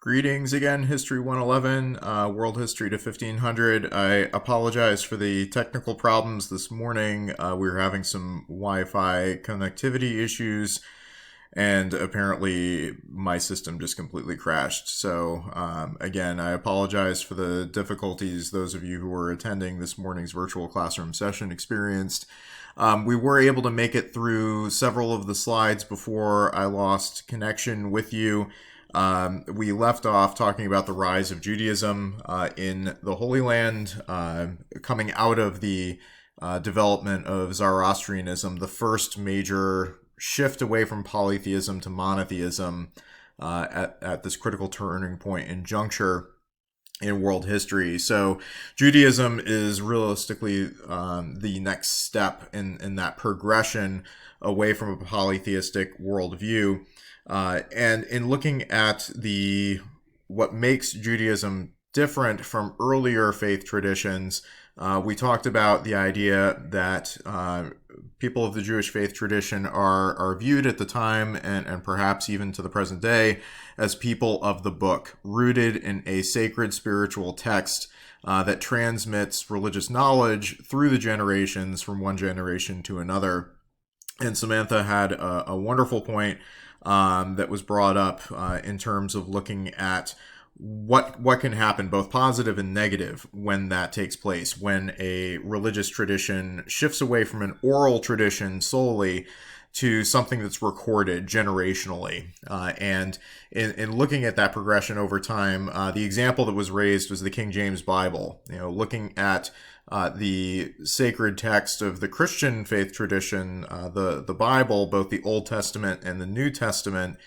Greetings again, History 111, World History to 1500. I apologize for the technical problems this morning. We were having some Wi-Fi connectivity issues, and apparently my system just completely crashed. So, again, I apologize for the difficulties those of you who were attending this morning's virtual classroom session experienced. We were able to make it through several of the slides before I lost connection with you. We left off talking about the rise of Judaism in the Holy Land, coming out of the development of Zoroastrianism, the first major shift away from polytheism to monotheism at this critical turning point and juncture in world history. So Judaism is realistically the next step in that progression away from a polytheistic worldview. And in looking at what makes Judaism different from earlier faith traditions, we talked about the idea that people of the Jewish faith tradition are viewed at the time and perhaps even to the present day as people of the book, rooted in a sacred spiritual text that transmits religious knowledge through the generations from one generation to another. And Samantha had a wonderful point that was brought up in terms of looking at what can happen, both positive and negative, when that takes place, when a religious tradition shifts away from an oral tradition solely to something that's recorded generationally. And in looking at that progression over time, the example that was raised was the King James Bible. Looking at the sacred text of the Christian faith tradition, the Bible, both the Old Testament and the New Testament,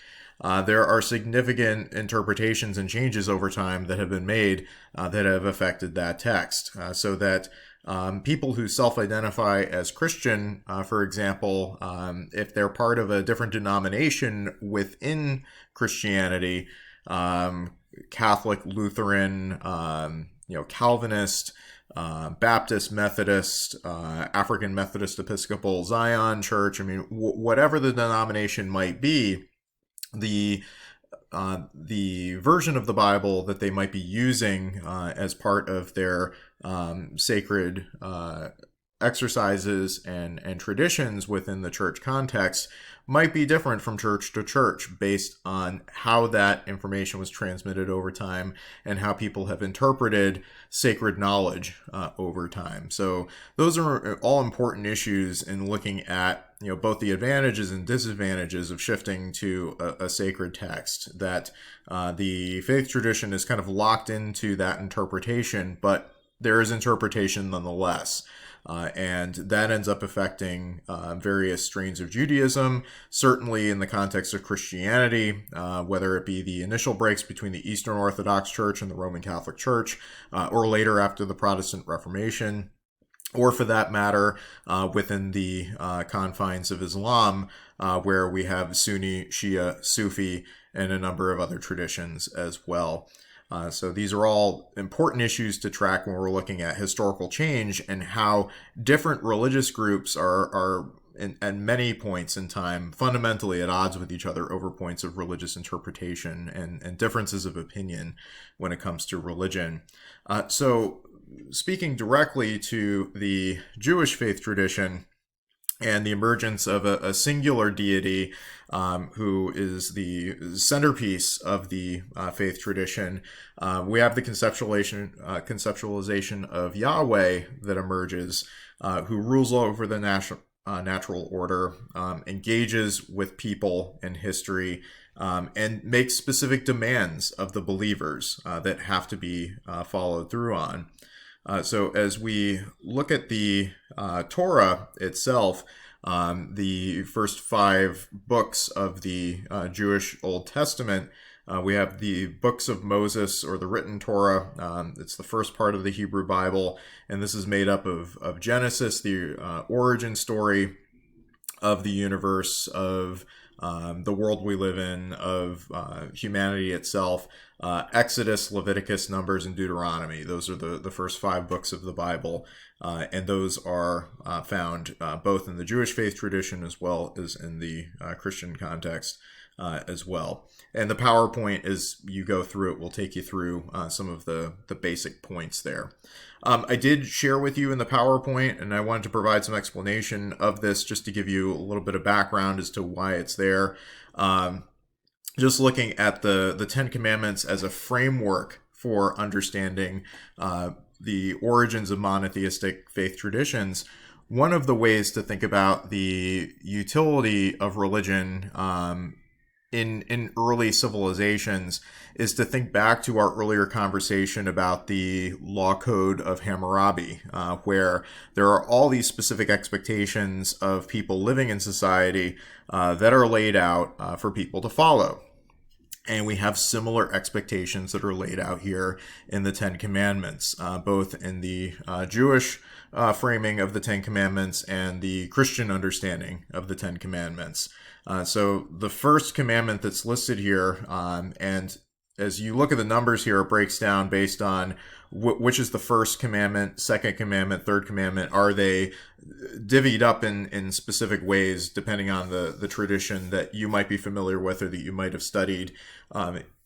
there are significant interpretations and changes over time that have been made that have affected that text. So that people who self-identify as Christian, for example, if they're part of a different denomination within Christianity, Catholic, Lutheran, Calvinist, Baptist, Methodist, African Methodist Episcopal, Zion Church, whatever the denomination might be, the version of the Bible that they might be using as part of their sacred exercises and traditions within the church context might be different from church to church based on how that information was transmitted over time and how people have interpreted sacred knowledge over time. So those are all important issues in looking at both the advantages and disadvantages of shifting to a sacred text, that the faith tradition is kind of locked into that interpretation, but there is interpretation nonetheless. And that ends up affecting various strains of Judaism, certainly in the context of Christianity, whether it be the initial breaks between the Eastern Orthodox Church and the Roman Catholic Church, or later after the Protestant Reformation, or for that matter, within the confines of Islam, where we have Sunni, Shia, Sufi, and a number of other traditions as well. So these are all important issues to track when we're looking at historical change and how different religious groups are at many points in time fundamentally at odds with each other over points of religious interpretation and differences of opinion when it comes to religion. So speaking directly to the Jewish faith tradition and the emergence of a singular deity who is the centerpiece of the faith tradition, we have the conceptualization of Yahweh that emerges, who rules over the natural order, engages with people in history, and makes specific demands of the believers that have to be followed through on. So as we look at the Torah itself, the first 5 books of the Jewish Old Testament, we have the books of Moses, or the written Torah. It's the first part of the Hebrew Bible, and this is made up of Genesis, the origin story of the universe, of the world we live in, of humanity itself, Exodus, Leviticus, Numbers, and Deuteronomy. Those are the first 5 books of the Bible, and those are found both in the Jewish faith tradition as well as in the Christian context. as well. And the PowerPoint, as you go through it, will take you through some of the basic points there. I did share with you in the PowerPoint, and I wanted to provide some explanation of this just to give you a little bit of background as to why it's there. Just looking at the Ten Commandments as a framework for understanding the origins of monotheistic faith traditions, one of the ways to think about the utility of religion in early civilizations is to think back to our earlier conversation about the law code of Hammurabi, where there are all these specific expectations of people living in society that are laid out for people to follow. And we have similar expectations that are laid out here in the Ten Commandments, both in the Jewish framing of the Ten Commandments and the Christian understanding of the Ten Commandments. So the first commandment that's listed here, and as you look at the numbers here, it breaks down based on which is the first commandment, second commandment, third commandment. Are they divvied up in specific ways depending on the tradition that you might be familiar with or that you might have studied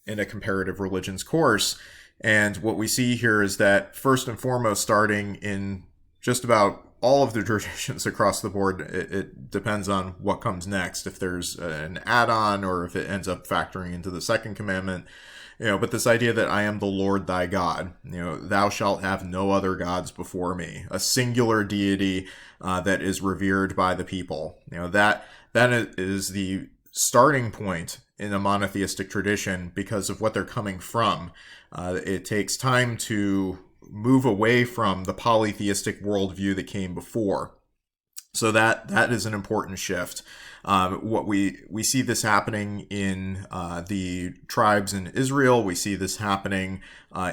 in a comparative religions course? And what we see here is that first and foremost, starting in just about all of the traditions across the board, it depends on what comes next, if there's an add-on or if it ends up factoring into the second commandment. But this idea that I am the Lord thy God, thou shalt have no other gods before me, a singular deity that is revered by the people. That is the starting point in a monotheistic tradition because of what they're coming from. It takes time to move away from the polytheistic worldview that came before. So that is an important shift. What we see this happening in the tribes in Israel. We see this happening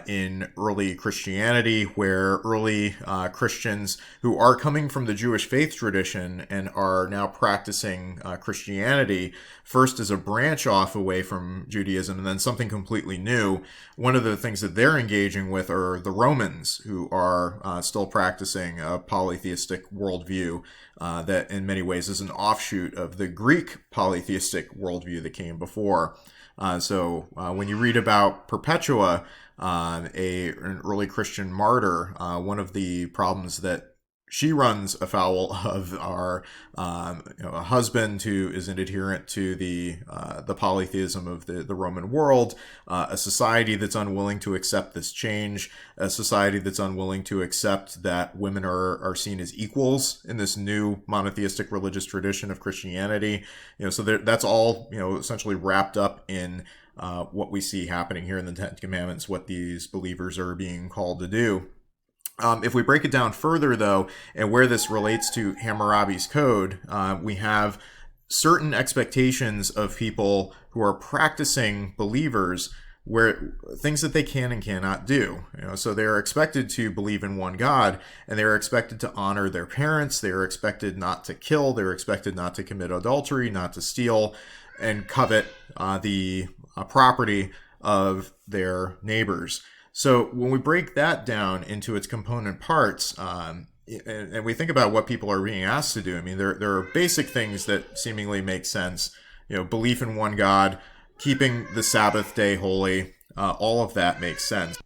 in early Christianity, where early Christians who are coming from the Jewish faith tradition and are now practicing Christianity, first as a branch off away from Judaism and then something completely new. One of the things that they're engaging with are the Romans, who are still practicing a polytheistic worldview that in many ways is an offshoot of the Greek polytheistic worldview that came before. So when you read about Perpetua, an early Christian martyr, one of the problems that she runs afoul of are a husband who is an adherent to the polytheism of the Roman world, a society that's unwilling to accept this change, a society that's unwilling to accept that women are seen as equals in this new monotheistic religious tradition of Christianity. So that's all essentially wrapped up in what we see happening here in the Ten Commandments, what these believers are being called to do. If we break it down further, though, and where this relates to Hammurabi's code, we have certain expectations of people who are practicing believers, where things that they can and cannot do. So they're expected to believe in one God, and they're expected to honor their parents. They're expected not to kill. They're expected not to commit adultery, not to steal, and covet the property of their neighbors. So when we break that down into its component parts, and we think about what people are being asked to do, I mean, there are basic things that seemingly make sense. Belief in one God, keeping the Sabbath day holy, all of that makes sense.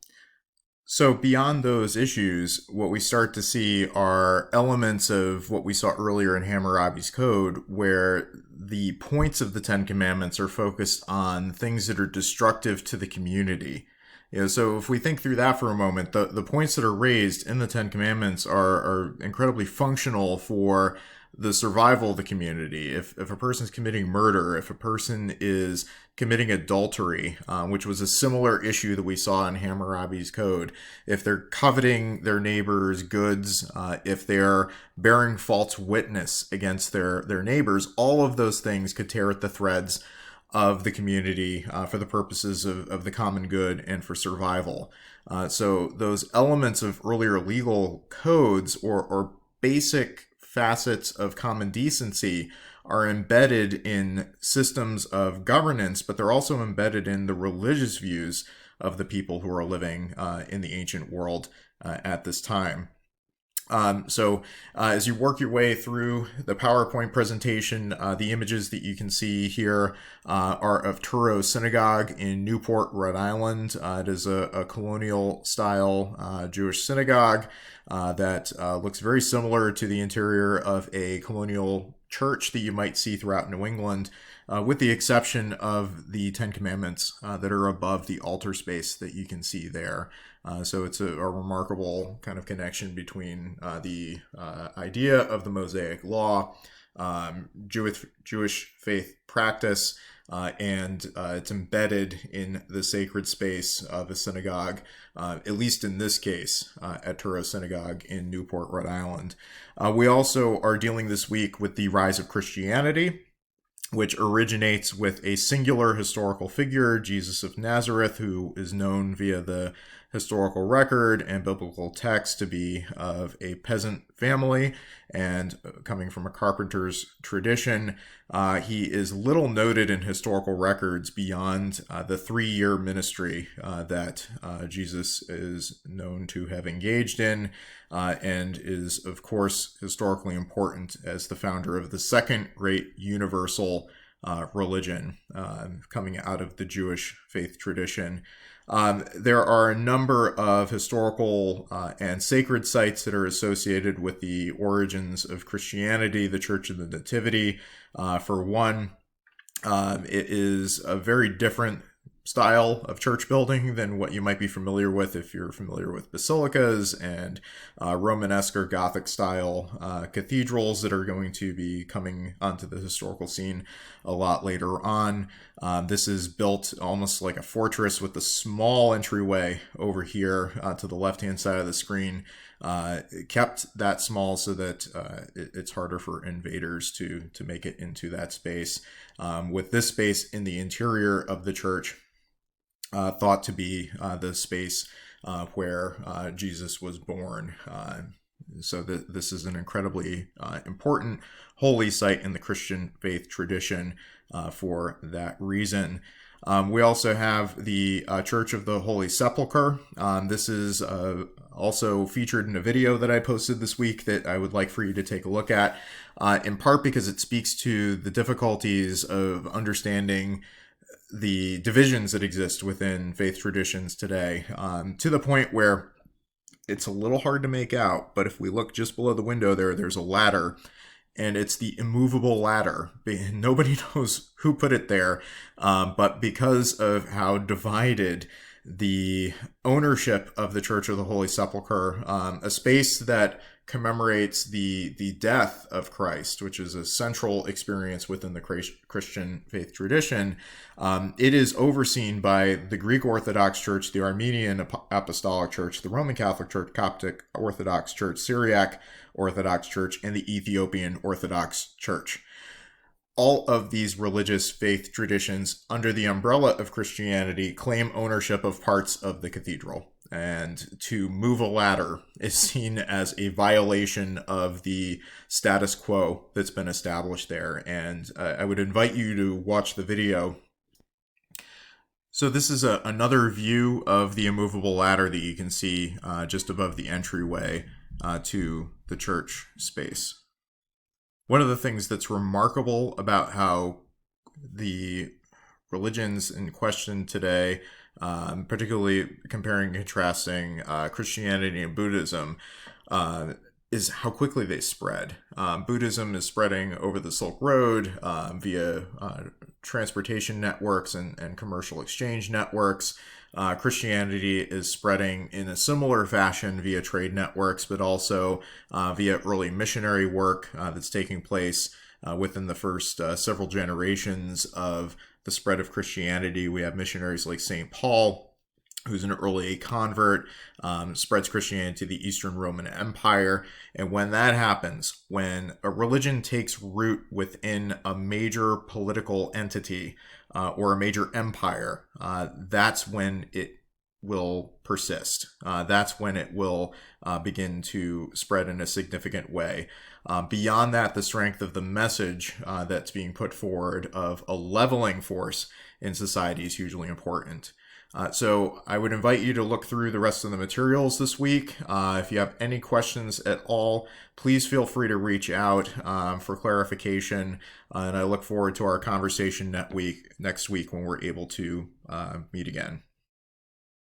So beyond those issues, what we start to see are elements of what we saw earlier in Hammurabi's code, where the points of the Ten Commandments are focused on things that are destructive to the community. So if we think through that for a moment, the points that are raised in the Ten Commandments are incredibly functional for the survival of the community. If a person's committing murder, if a person is committing adultery, which was a similar issue that we saw in Hammurabi's code, if they're coveting their neighbor's goods, if they're bearing false witness against their neighbors, all of those things could tear at the threads of the community for the purposes of the common good and for survival. So those elements of earlier legal codes or basic facets of common decency are embedded in systems of governance, but they're also embedded in the religious views of the people who are living in the ancient world at this time. As you work your way through the PowerPoint presentation, the images that you can see here are of Truro Synagogue in Newport, Rhode Island. It is a colonial style Jewish synagogue that looks very similar to the interior of a colonial church that you might see throughout New England, with the exception of the Ten Commandments that are above the altar space that you can see there. So it's a remarkable kind of connection between the idea of the Mosaic Law, Jewish faith practice, and it's embedded in the sacred space of a synagogue, at least in this case, at Truro Synagogue in Newport, Rhode Island. We also are dealing this week with the rise of Christianity, which originates with a singular historical figure, Jesus of Nazareth, who is known via the historical record and biblical text to be of a peasant family and coming from a carpenter's tradition. He is little noted in historical records beyond the 3-year ministry that Jesus is known to have engaged in, and is, of course, historically important as the founder of the second great universal religion coming out of the Jewish faith tradition. There are a number of historical and sacred sites that are associated with the origins of Christianity. The Church of the Nativity, for one, it is a very different style of church building than what you might be familiar with if you're familiar with basilicas and Romanesque or Gothic style cathedrals that are going to be coming onto the historical scene a lot later on. This is built almost like a fortress with a small entryway over here to the left-hand side of the screen. Kept that small so that it's harder for invaders to make it into that space. With this space in the interior of the church, thought to be the space where Jesus was born. So this is an incredibly important holy site in the Christian faith tradition for that reason. We also have the Church of the Holy Sepulchre. This is also featured in a video that I posted this week that I would like for you to take a look at, in part because it speaks to the difficulties of understanding the divisions that exist within faith traditions today, to the point where it's a little hard to make out. But if we look just below the window there's a ladder, and it's the immovable ladder. Nobody knows who put it there, but because of how divided the ownership of the Church of the Holy Sepulchre, a space that commemorates the death of Christ, which is a central experience within the Christian faith tradition. It is overseen by the Greek Orthodox Church, the Armenian Apostolic Church, the Roman Catholic Church, Coptic Orthodox Church, Syriac Orthodox Church, and the Ethiopian Orthodox Church. All of these religious faith traditions under the umbrella of Christianity claim ownership of parts of the cathedral. And to move a ladder is seen as a violation of the status quo that's been established there. And I would invite you to watch the video. So this is another view of the immovable ladder that you can see just above the entryway to the church space. One of the things that's remarkable about how the religions in question today, particularly comparing and contrasting Christianity and Buddhism, is how quickly they spread. Buddhism is spreading over the Silk Road via transportation networks and commercial exchange networks. Christianity is spreading in a similar fashion via trade networks, but also via early missionary work that's taking place within the first several generations of the spread of Christianity. We have missionaries like St. Paul, who's an early convert, spreads Christianity to the Eastern Roman Empire. And when that happens, when a religion takes root within a major political entity or a major empire, that's when it will persist. That's when it will begin to spread in a significant way. Beyond that, the strength of the message that's being put forward of a leveling force in society is hugely important. So I would invite you to look through the rest of the materials this week. If you have any questions at all, please feel free to reach out for clarification. And I look forward to our conversation next week when we're able to meet again.